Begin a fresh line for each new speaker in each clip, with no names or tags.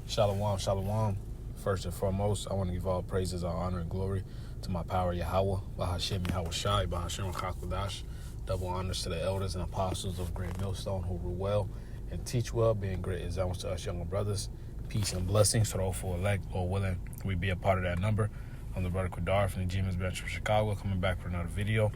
Shalom, shalom. First and foremost, I want to give all praises, all honor, and glory to my power, Yahweh, Bahashem Yahweh Shai, Bahashem Chakudash. Double honors to the elders and apostles of Great Millstone who rule well and teach well, being great examples to us younger brothers. Peace and blessings to those who elect or willing we be a part of that number. I'm the brother Qadar from the G-Men's Bench from Chicago, coming back for another video.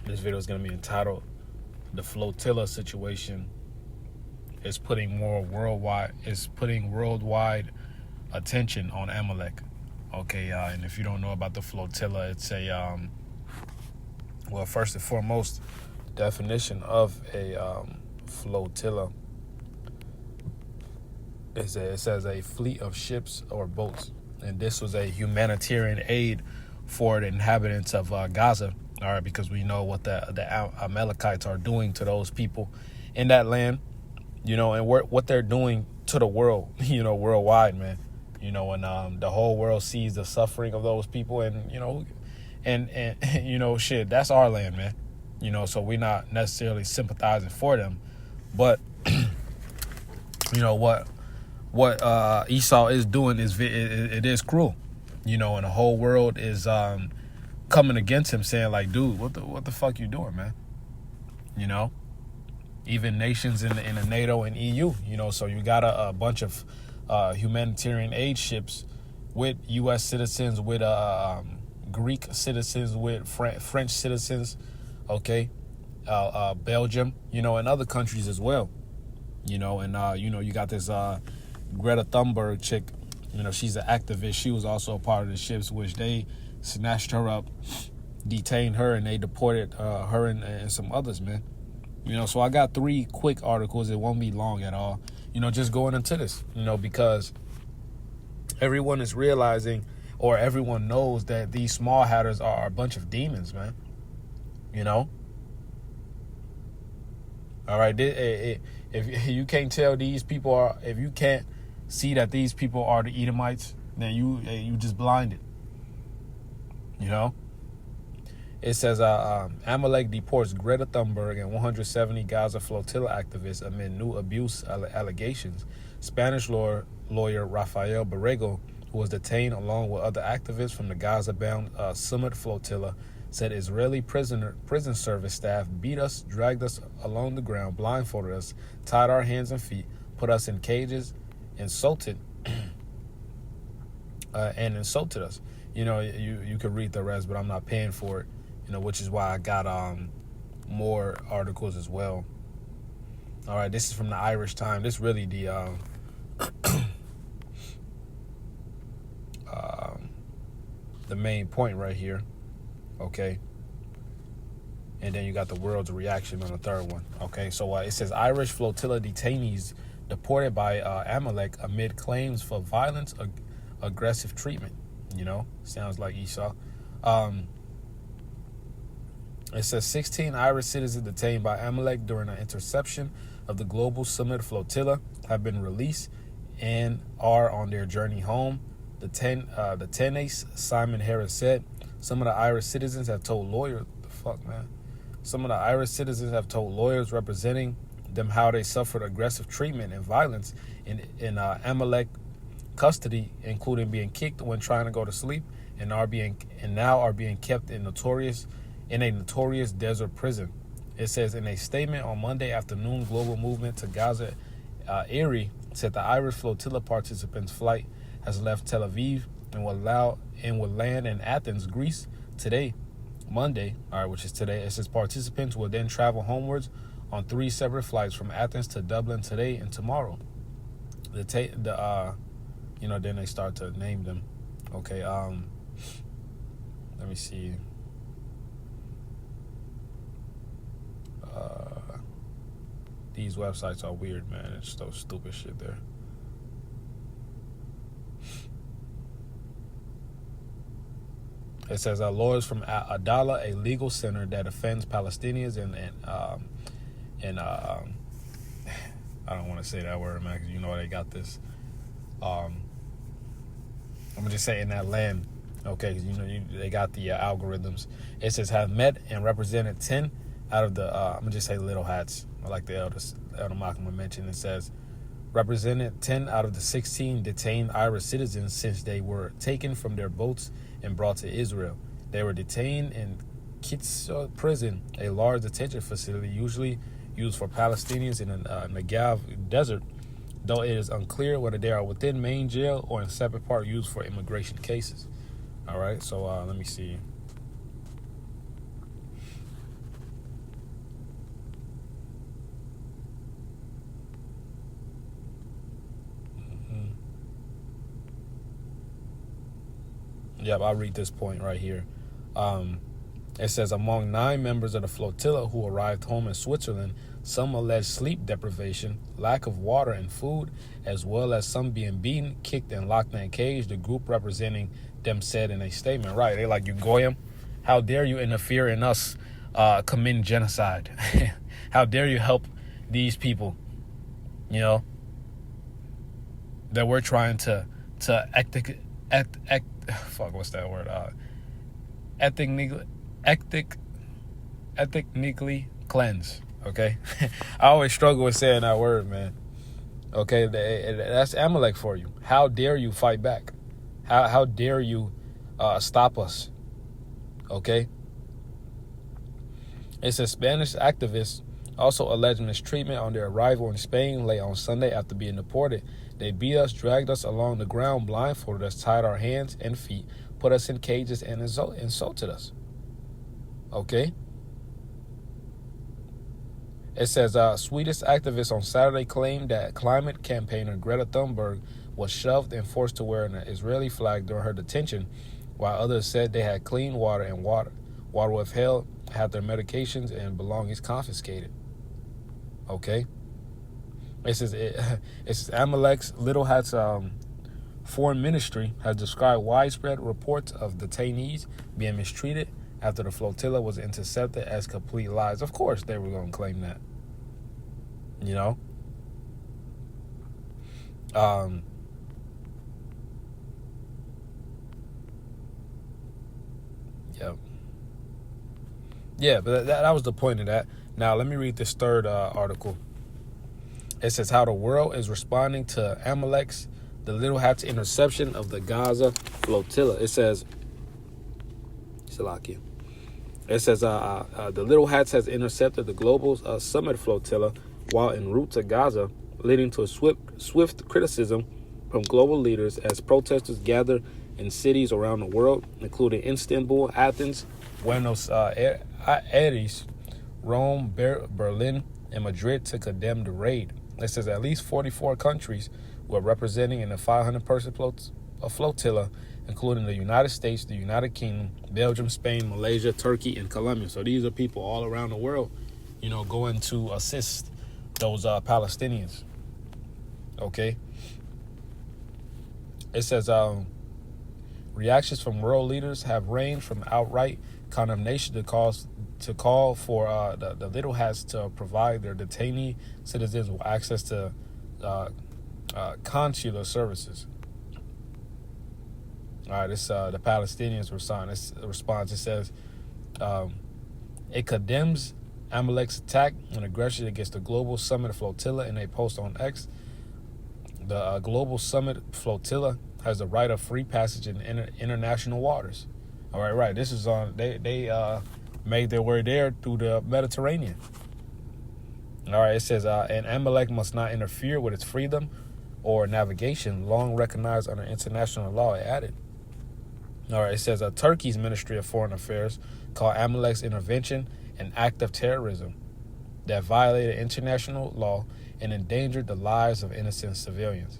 This video is going to be entitled "The Flotilla Situation is putting worldwide worldwide attention on Amalek." Okay, and if you don't know about the flotilla, it's a well, first and foremost, definition of a flotilla is it says a fleet of ships or boats, and this was a humanitarian aid for the inhabitants of Gaza. All right, because we know what the Amalekites are doing to those people in that land. And what they're doing to the world, worldwide, man. And the whole world sees the suffering of those people, and shit, that's our land, man. So we're not necessarily sympathizing for them, but what Esau is doing is it is cruel, and the whole world is coming against him, saying like, dude, what the fuck you doing, man? Even nations in the NATO and EU, so you got a bunch of humanitarian aid ships with U.S. citizens, with Greek citizens, with French citizens, okay, Belgium, and other countries as well, you got this Greta Thunberg chick, she's an activist. She was also a part of the ships, which they snatched her up, detained her, and they deported her and some others, man. So I got 3 quick articles. It won't be long at all. Just going into this, because everyone is realizing, or everyone knows, that these small hatters are a bunch of demons, man. All right. If you can't tell these people are, if you can't see that these people are the Edomites, then you just blinded. It says Amalek deports Greta Thunberg and 170 Gaza flotilla activists amid new abuse allegations. Spanish lawyer Rafael Borrego, who was detained along with other activists from the Gaza-bound Summit flotilla, said Israeli prison service staff beat us, dragged us along the ground, blindfolded us, tied our hands and feet, put us in cages, insulted us. You could read the rest, but I'm not paying for it. Which is why I got more articles as well. All right, this is from the Irish Times. This is really the main point right here. Okay. And then you got the world's reaction on the third one. Okay, so it says Irish flotilla detainees deported by Amalek amid claims for violence, aggressive treatment. Sounds like Esau. It says 16 Irish citizens detained by Amalek during an interception of the Global Summit flotilla have been released and are on their journey home. The tenace Simon Harris said some of the Irish citizens have told lawyers, Some of the Irish citizens have told lawyers representing them how they suffered aggressive treatment and violence in Amalek custody, including being kicked when trying to go to sleep, and now are being kept in a notorious desert prison. It says in a statement on Monday afternoon, Global Movement to Gaza Erie said the Irish flotilla participants' flight has left Tel Aviv and will land in Athens, Greece today, Monday. All right, which is today. It says participants will then travel homewards on 3 separate flights from Athens to Dublin today and tomorrow. Then they start to name them. Okay, let me see. These websites are weird, man. It's so stupid shit there. It says lawyers from Adala, a legal center that defends Palestinians and I don't want to say that word, man, because they got this. I'm gonna just say in that land, okay? Because they got the algorithms. It says have met and represented 10 out of the I'm gonna just say little hats. I like the Elder Malcolm mentioned. It says represented 10 out of the 16 detained Irish citizens since they were taken from their boats and brought to Israel. They were detained in Kitsa prison, a large detention facility usually used for Palestinians in the Negev desert, though it is unclear whether they are within main jail or in separate part used for immigration cases. All right, so let me see. Yep, I'll read this point right here. It says, among 9 members of the flotilla who arrived home in Switzerland, some alleged sleep deprivation, lack of water and food, as well as some being beaten, kicked, and locked in a cage. The group representing them said in a statement, right, they like, you Goyim, how dare you interfere in us committing genocide? How dare you help these people, you know, that we're trying to ethnically cleanse. Okay. I always struggle with saying that word, man. Okay, that's Amalek for you. How dare you fight back? How dare you stop us? Okay. It says Spanish activists also alleged mistreatment on their arrival in Spain late on Sunday after being deported. They beat us, dragged us along the ground, blindfolded us, tied our hands and feet, put us in cages, and insulted us. Okay. It says Swedish activists on Saturday claimed that climate campaigner Greta Thunberg was shoved and forced to wear an Israeli flag during her detention, while others said they had clean water and water withheld, had their medications and belongings confiscated. Okay. It says Amalek's Little Hat's foreign ministry has described widespread reports of detainees being mistreated after the flotilla was intercepted as complete lies. Of course they were going to claim that. You know? Yep. Yeah, but that was the point of that. Now, let me read this third article. It says how the world is responding to Amalek's, the Little Hat's interception of the Gaza flotilla. It says, Salakia. It says the Little Hats has intercepted the global summit flotilla while en route to Gaza, leading to a swift criticism from global leaders as protesters gather in cities around the world, including Istanbul, Athens, Buenos Aires, Rome, Berlin, and Madrid, to condemn the raid. It says at least 44 countries were representing in the 500-person flotilla, including the United States, the United Kingdom, Belgium, Spain, Malaysia, Turkey, and Colombia. So these are people all around the world, you know, going to assist those Palestinians. Okay. It says reactions from world leaders have ranged from outright condemnation to call for the Little Hats to provide their detainee citizens with access to consular services. All right, this the Palestinians response. It says it condemns Amalek's attack and aggression against the Global Summit Flotilla in a post on X. The Global Summit Flotilla has the right of free passage in international waters. All right. This is on. They made their way there through the Mediterranean. All right. It says, and Amalek must not interfere with its freedom or navigation, long recognized under international law. It added. All right. It says Turkey's Ministry of Foreign Affairs called Amalek's intervention an act of terrorism that violated international law and endangered the lives of innocent civilians.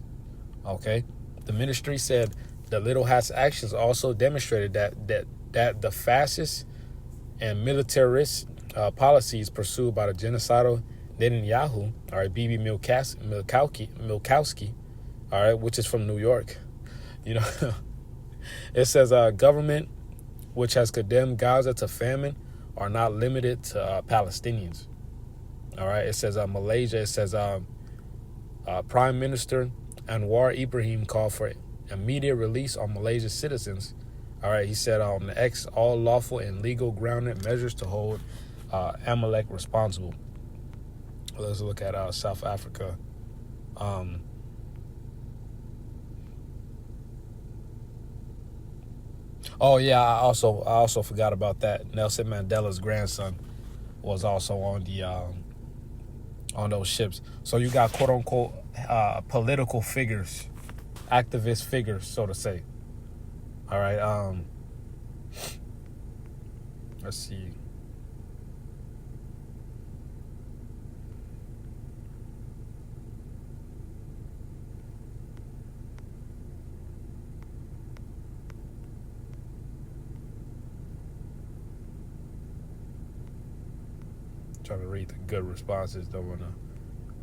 Okay. The ministry said the Little Hat's actions also demonstrated that the fascist and militarist policies pursued by the genocidal Netanyahu, all right, Bibi Milkowski, all right, which is from New York, you know, it says government which has condemned Gaza to famine are not limited to Palestinians. All right, it says Malaysia. It says Prime Minister Anwar Ibrahim called for immediate release on Malaysia's citizens. All right, he said on the X, all lawful and legal grounded measures to hold Amalek responsible. Let's look at South Africa. Um, oh yeah, I also forgot about that. Nelson Mandela's grandson was also on those ships. So you got quote unquote political figures, activist figures, so to say. All right. Let's see. Trying to read the good responses. Don't want to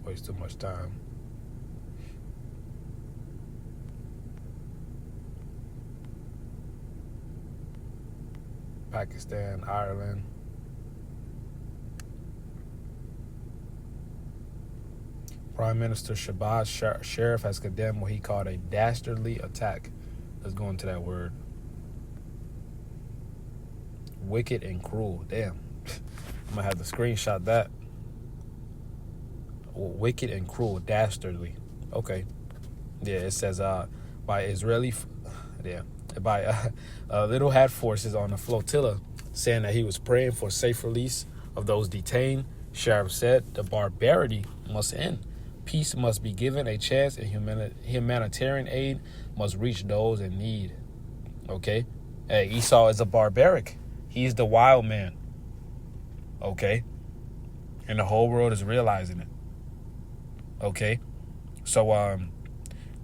waste too much time. Pakistan, Ireland. Prime Minister Shahbaz Sharif has condemned what he called a dastardly attack. Let's go into that word. Wicked and cruel. Damn. I'm going to have to screenshot that. Wicked and cruel. Dastardly. Okay. Yeah, it says by Little Hat forces on the flotilla, saying that he was praying for safe release of those detained. Sharif said the barbarity must end. Peace must be given a chance, and humanitarian aid must reach those in need. Okay? Hey, Esau is a barbaric. He's the wild man. Okay? And the whole world is realizing it. Okay? So,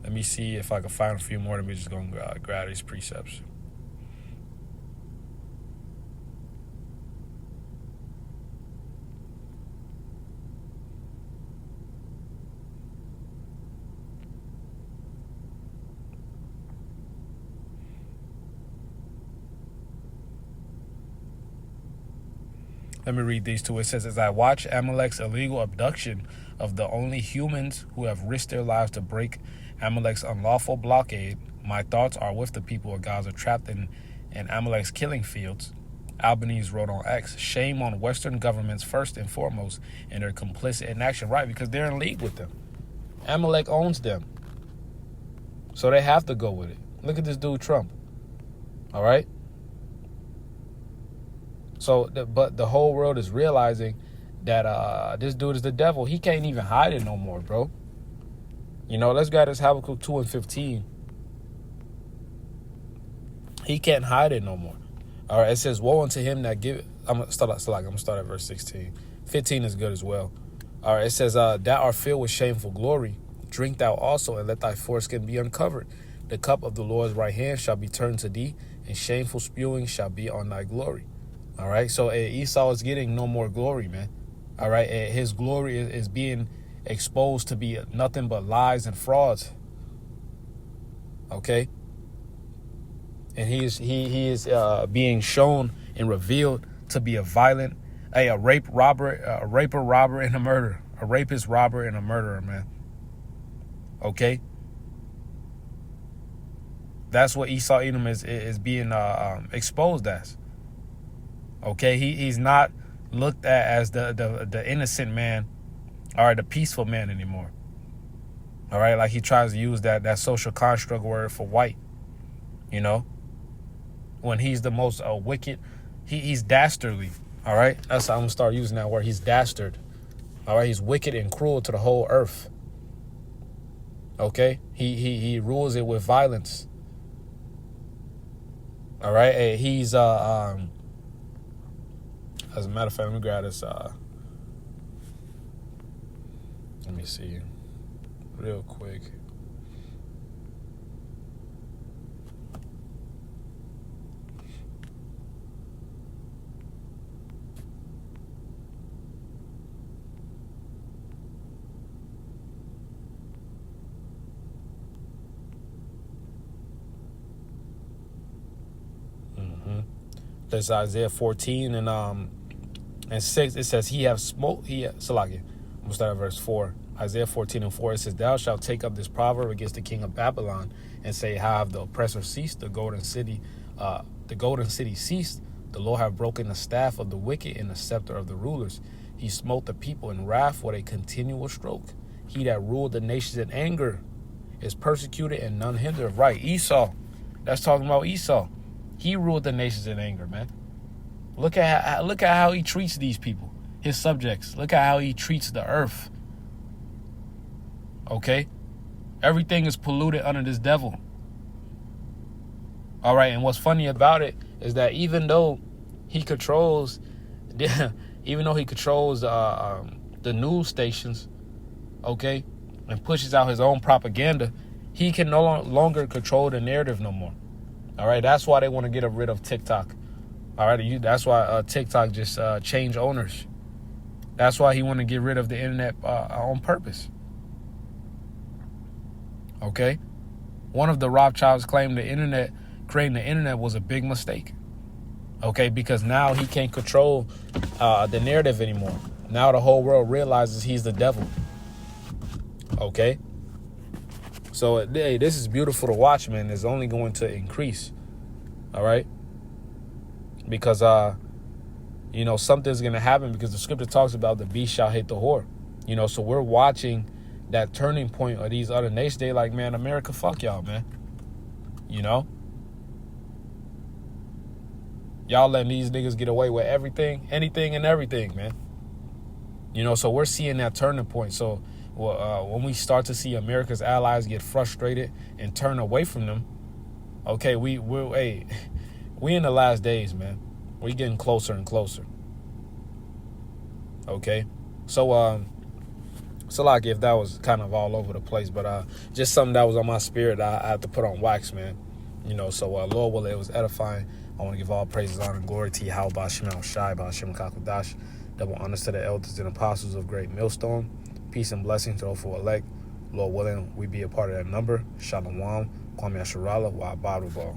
let me see if I can find a few more. Let me just go grab these precepts. Let me read these two. It says, as I watch Amalek's illegal abduction of the only humans who have risked their lives to break Amalek's unlawful blockade, my thoughts are with the people of Gaza trapped in Amalek's killing fields. Albanese wrote on X, shame on Western governments first and foremost and their complicit inaction. Right, because they're in league with them. Amalek owns them. So they have to go with it. Look at this dude, Trump. All right? So, but the whole world is realizing that this dude is the devil. He can't even hide it no more, bro. You know, let's go to this Habakkuk 2 and 15. He can't hide it no more. All right, it says, woe unto him that give... I'm going to start at verse 16. 15 is good as well. All right, it says, that are filled with shameful glory. Drink thou also, and let thy foreskin be uncovered. The cup of the Lord's right hand shall be turned to thee, and shameful spewing shall be on thy glory. All right, so Esau is getting no more glory, man. All right, his glory is being exposed to be nothing but lies and frauds. Okay, and he is being shown and revealed to be a violent, a raper, robber, and a murderer, a rapist, robber, and a murderer, man. Okay, that's what Esau Edom is being exposed as. Okay, he's not looked at as the innocent man, or the peaceful man anymore. All right, like he tries to use that social construct word for white, you know, when he's the most wicked. He's dastardly. All right, that's how I'm gonna start using that word. He's dastard. All right, he's wicked and cruel to the whole earth. Okay, he rules it with violence. All right, he's as a matter of fact, let me grab this. Let me see, real quick. That's Isaiah 14 and 6. It says, I'm gonna start at verse 4. Isaiah 14 and 4. It says, thou shalt take up this proverb against the king of Babylon and say, how have the oppressor ceased? The golden city ceased. The Lord have broken the staff of the wicked and the scepter of the rulers. He smote the people in wrath with a continual stroke. He that ruled the nations in anger is persecuted and none hindered. Right, Esau. That's talking about Esau. He ruled the nations in anger, man. Look at how he treats these people, his subjects. Look at how he treats the earth. Okay? Everything is polluted under this devil. All right, and what's funny about it is that even though he controls the news stations, okay, and pushes out his own propaganda, he can no longer control the narrative no more. All right, that's why they want to get rid of TikTok. All right, that's why TikTok just changed owners. That's why he want to get rid of the internet on purpose. Okay, one of the Rothschilds claimed creating the internet was a big mistake. Okay, because now he can't control the narrative anymore. Now the whole world realizes he's the devil. Okay, so hey, this is beautiful to watch, man. It's only going to increase. All right, because something's gonna happen, because the scripture talks about the beast shall hate the whore. So we're watching that turning point of these other nations. They like, man, America, fuck y'all, man. Y'all letting these niggas get away with everything, anything and everything, man. So we're seeing that turning point. So when we start to see America's allies get frustrated and turn away from them, okay, we in the last days, man. We getting closer and closer. Okay, so like, if that was kind of all over the place, but just something that was on my spirit, I had to put on wax, man. So Lord willing, it was edifying. I want to give all praises, honor, and glory to Yahweh Ba'Shem Shai Ba'Shem Kakodash. Double honors to the elders and apostles of Great Millstone. Peace and blessings to all for elect. Lord willing, we be a part of that number. Shalom. Kwame Asharala. Wa Baba.